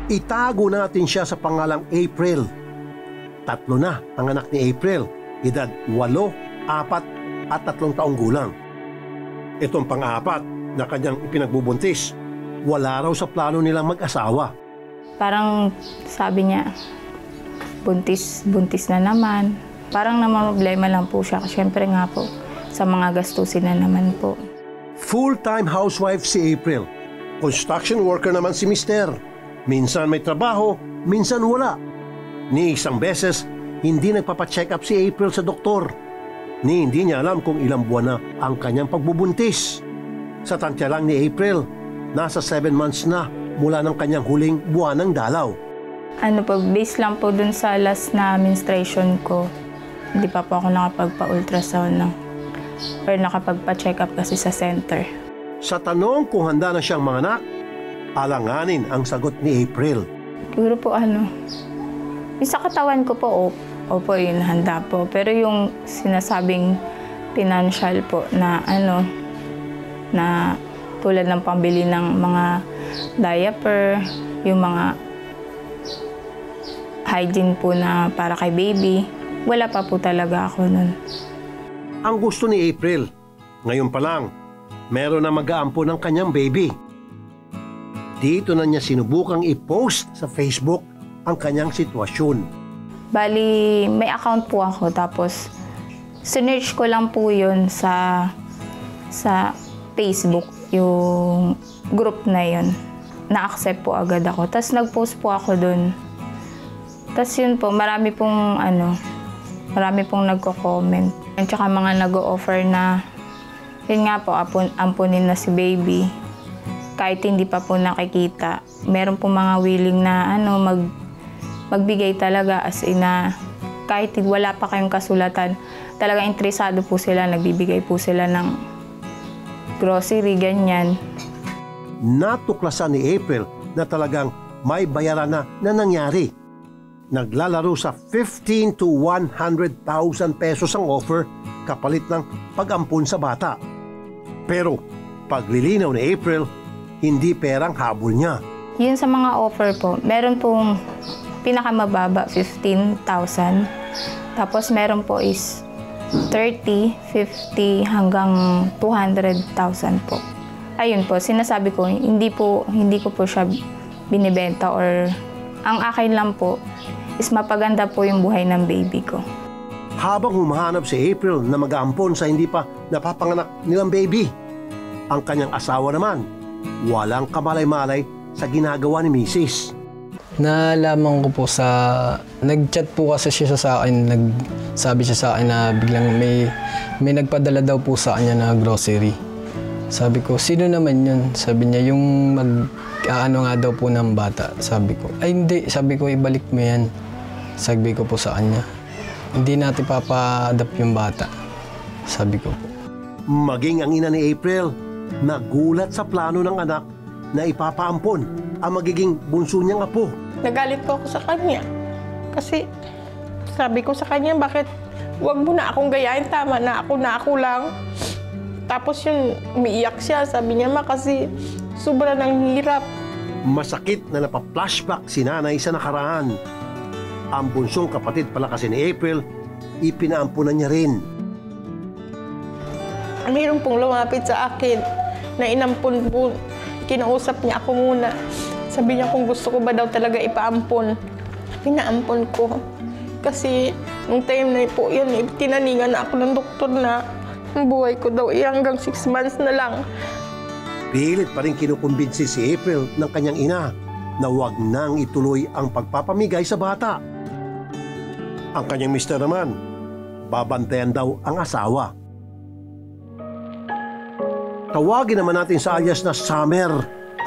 Itago natin siya sa pangalang April. 3 na ang anak ni April, edad 8, 4 at 3 taong gulang. Itong pang-apat na kanyang ipinagbubuntis, wala raw sa plano nilang mag-asawa. Parang sabi niya, buntis na naman. Parang problema lang po siya. Siyempre nga po, sa mga gastusin na naman po. Full-time housewife si April. Construction worker naman si Mister. Minsan may trabaho, minsan wala. Ni isang beses, hindi nagpapacheck up si April sa doktor. Ni hindi niya alam kung ilang buwan na ang kanyang pagbubuntis. Sa tansya lang ni April, nasa 7 months na mula ng kanyang huling buwan ng dalaw. Base lang po dun sa last na menstruation ko. Hindi pa po ako nakapagpa-ultrasound or nakapagpa-check up kasi sa center. Sa tanong kung handa na siyang manganak, alanganin ang sagot ni April. Siguro po yung sa katawan ko po, opo yun, handa po. Pero yung sinasabing financial po na na tulad ng pambili ng mga diaper, yung mga hygiene po na para kay baby, wala pa po talaga ako nun. Ang gusto ni April, ngayon pa lang, meron na mag-aampo ng kanyang baby. Dito na niya sinubukang i-post sa Facebook ang kanyang sitwasyon. Bali, may account po ako, tapos sinearch ko lang po yun sa Facebook, yung group na yun. Na-accept po agad ako. Tapos nag-post po ako dun. Tapos yun po, marami pong nagko-comment. At saka mga nag-o-offer na, yun nga po, ampunin na si baby. Kahit hindi pa po nakikita. Meron po mga willing na magbigay talaga, as in na kahit wala pa kayong kasulatan, talaga interesado po sila, nagbibigay po sila ng grocery, ganyan. Natuklasan ni April na talagang may bayaran na nangyari. Naglalaro sa 15 to 100,000 pesos ang offer kapalit ng pag-ampun sa bata. Pero paglilinaw ni April, hindi perang habol niya. Yun sa mga offer po, meron pong pinakamababa 15,000. Tapos meron po is 30, 50 hanggang 200,000 po. Ayun po, sinasabi ko, hindi ko po siya binibenta, or ang akin lang po is mapaganda po yung buhay ng baby ko. Habang humahanap si April na mag-aampon sa hindi pa napapanganak nilang baby, ang kanyang asawa naman, walang kamalay-malay sa ginagawa ni Mrs. Nalaman ko po nag-chat po kasi siya sa akin, nagsabi siya sa akin na biglang may nagpadala daw po sa kanya na grocery. Sabi ko, sino naman yun? Sabi niya, yung mag-aano nga daw po ng bata. Sabi ko, ay hindi. Sabi ko, ibalik mo yan. Sabi ko po sa kanya, hindi natin papa-adapt yung bata. Sabi ko po. Maging ang ina ni April, nagulat sa plano ng anak na ipapaampon ang magiging bunso niyang apo. Nagalit po ako sa kanya. Kasi sabi ko sa kanya, bakit wag mo na akong gayahin, tama na ako lang. Tapos yun, umiiyak siya. Sabi niya, kasi sobra ng hirap. Masakit na napa-flashback si nanay sa nakaraan. Ang bunsong kapatid pala kasi ni April, ipinaampunan niya rin. Mayroon pong lumapit sa akin na inampun po. Kinausap niya ako muna. Sabi niya kung gusto ko ba daw talaga ipaampon. Pinaampon ko. Kasi nung time na po yun, tinaningan na ako ng doktor na ang buhay ko daw hanggang 6 months na lang. Pilit pa rin kinukumbinsi si April ng kanyang ina na huwag nang ituloy ang pagpapamigay sa bata. Ang kanyang mister naman, babantayan daw ang asawa. Tawagin naman natin sa alias na Summer,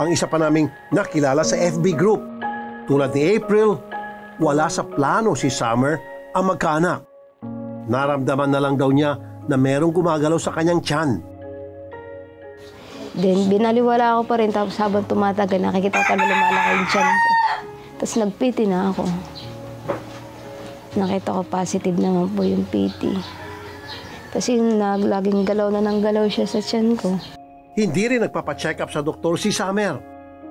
ang isa pa naming nakilala sa FB group. Tulad ni April, wala sa plano si Summer ang magkaanak. Naramdaman na lang daw niya na merong gumagalaw sa kanyang tiyan. Then binaliwala ako pa rin, tapos habang tumatagal, nakikita ko na lumalaki yung tiyan ko. Tapos nag-PT na ako. Nakita ko positive naman po yung PT. Tapos yun, laging galaw na ng galaw siya sa tiyan ko. Hindi rin nagpapacheck up sa doktor si Summer.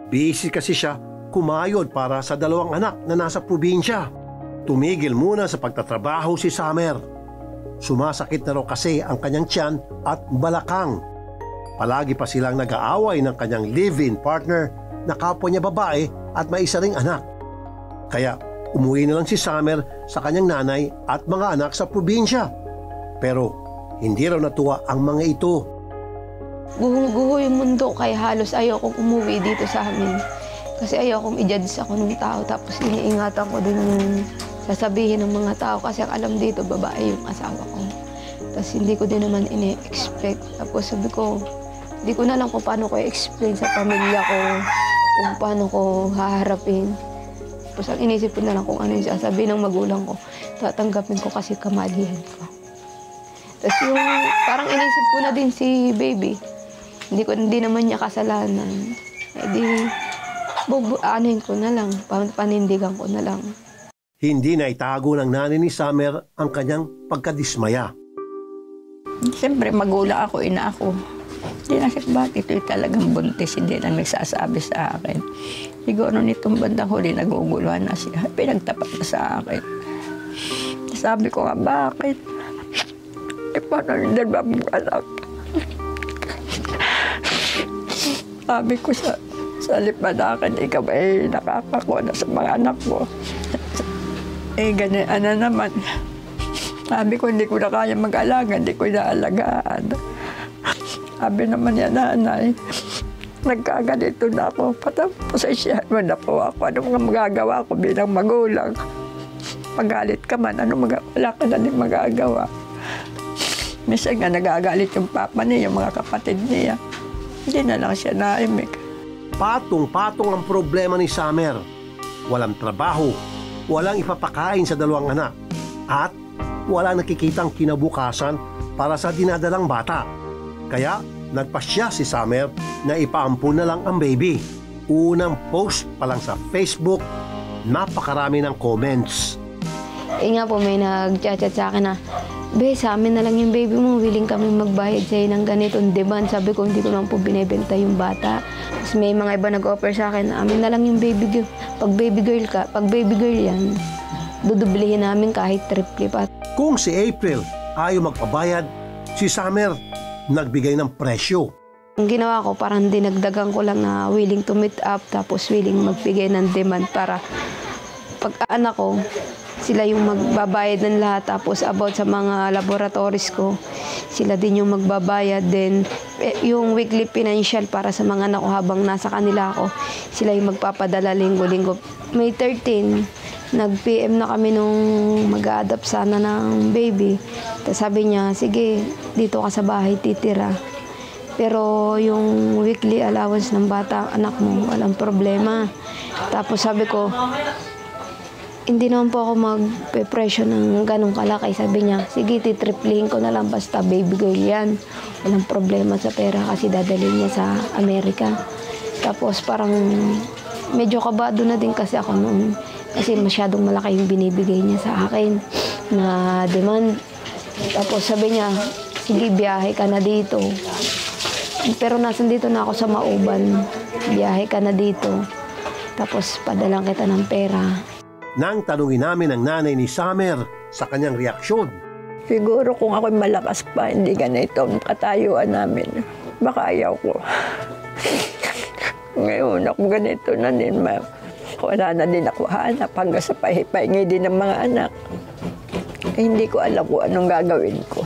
Busy kasi siya kumayod para sa 2 anak na nasa probinsya. Tumigil muna sa pagtatrabaho si Summer. Sumasakit na raw kasi ang kanyang tiyan at balakang. Palagi pa silang nag-aaway ng kanyang live-in partner na kapwa niya babae at may isa ring anak. Kaya umuwi na lang si Summer sa kanyang nanay at mga anak sa probinsya. Pero hindi raw natuwa ang mga ito. Guho yung mundo kaya halos ayaw kong umuwi dito sa amin. Kasi ayaw kong i-judge ako ng tao tapos iniingatan ko din yung sasabihin ng mga tao kasi ang alam dito babae yung asawa ko. Tapos hindi ko din naman ini-expect. Tapos sabi ko, hindi ko na lang kung paano ko i-explain sa pamilya ko, kung paano ko haharapin. Tapos ang inisip ko na lang kung ano yung sasabihin ng magulang ko, tatanggapin ko kasi kamalihan ko. Tapos yung parang inisip ko na din si baby, hindi naman niya kasalanan. Eh di, anuhin ko na lang, panindigan ko na lang. Hindi na itago ng nanay ni Summer ang kanyang pagkadismaya. Siyempre, magulang ako, ina ako. Hindi na siya, bakit ito'y talagang buntis, hindi na nagsasabi sa akin. Siguro nitong bandang huli, naguguluhan na siya. Pinagtapat na sa akin. Sabi ko nga, bakit? Eh, paano yung 2 anak? Sabi ko sa lipadakan, ikaw ay nakakakuha na sa mga anak mo. Eh, ganyan, ano naman. Sabi ko, hindi ko na kaya mag-alaga, hindi ko naalagaan. Sabi naman niya, nanay, nagkaganito na ako. Pasensyahan mo na po ako. Ano mga magagawa ko bilang magulang? Magalit ka man, wala ka na din magagawa. Minsan nga nagagalit yung papa niya, yung mga kapatid niya. Hindi na lang siya naimik. Patong-patong ang problema ni Summer. Walang trabaho, walang ipapakain sa 2 anak, at wala nakikitang kinabukasan para sa dinadalang bata. Kaya nagpasya si Summer na ipaampun na lang ang baby. Unang post pa lang sa Facebook, napakarami ng comments. Eh nga po, may nag-chat sa akin na, be, sa amin na lang yung baby mo, willing kami magbayad sa'yo ng ganitong demand. Sabi ko, hindi ko naman po binibenta yung bata. Tapos may mga iba nag-offer sa akin, amin na lang yung baby girl. Pag baby girl yan, dudublihin namin kahit triple pa. Kung si April ayaw magpabayad, si Summer nagbigay ng presyo. Ang ginawa ko, parang dinagdagan ko lang na willing to meet up, tapos willing magbigay ng demand para pag anak ko, sila yung magbabayad ng lahat. Tapos about sa mga laboratories ko, sila din yung magbabayad. Then yung weekly financial para sa mga anak ko habang nasa kanila ako, sila yung magpapadala linggo-linggo. May 13, nag-PM na kami nung mag-a-adapt sana ng baby. Tapos sabi niya, sige, dito ka sa bahay titira. Pero yung weekly allowance ng bata, anak mo, walang problema. Tapos sabi ko, hindi naman po ako mag-presyo ng ganong kalaki. Sabi niya, sige, titriplihin ko na lang basta baby girl yan. Walang problema sa pera kasi dadalhin niya sa Amerika. Tapos parang medyo kabado na din kasi ako noon. Kasi masyadong malaki yung binibigay niya sa akin na demand. Tapos sabi niya, sige, biyahe ka na dito. Pero nasan dito na ako sa Mauban. Biyahe ka na dito. Tapos padalang kita ng pera. Nang tanungin namin ang nanay ni Summer sa kanyang reaksyon. Siguro kung ako'y malakas pa, hindi ganito ang katayuan namin. Baka ayaw ko. Ngayon ako ganito na din. Wala na din ako hanap hanggang sa pahingi din ng mga anak. Eh, hindi ko alam kung anong gagawin ko.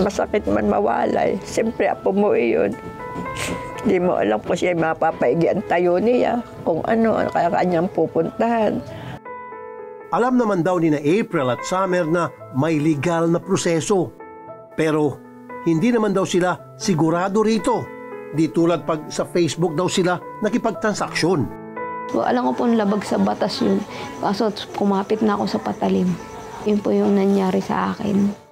Masakit man mawalay. Siyempre, apo mo iyon. Hindi mo alam kung siya mapapaigi ang tayo niya, kung ano ang kanyang pupuntahan. Alam naman daw ni na April at Summer na may legal na proseso. Pero hindi naman daw sila sigurado rito. Di tulad pag sa Facebook daw sila nakipagtransaksyon. So, alam ko po labag sa batas yun. Kaso kumapit na ako sa patalim. Yun po yung nangyari sa akin.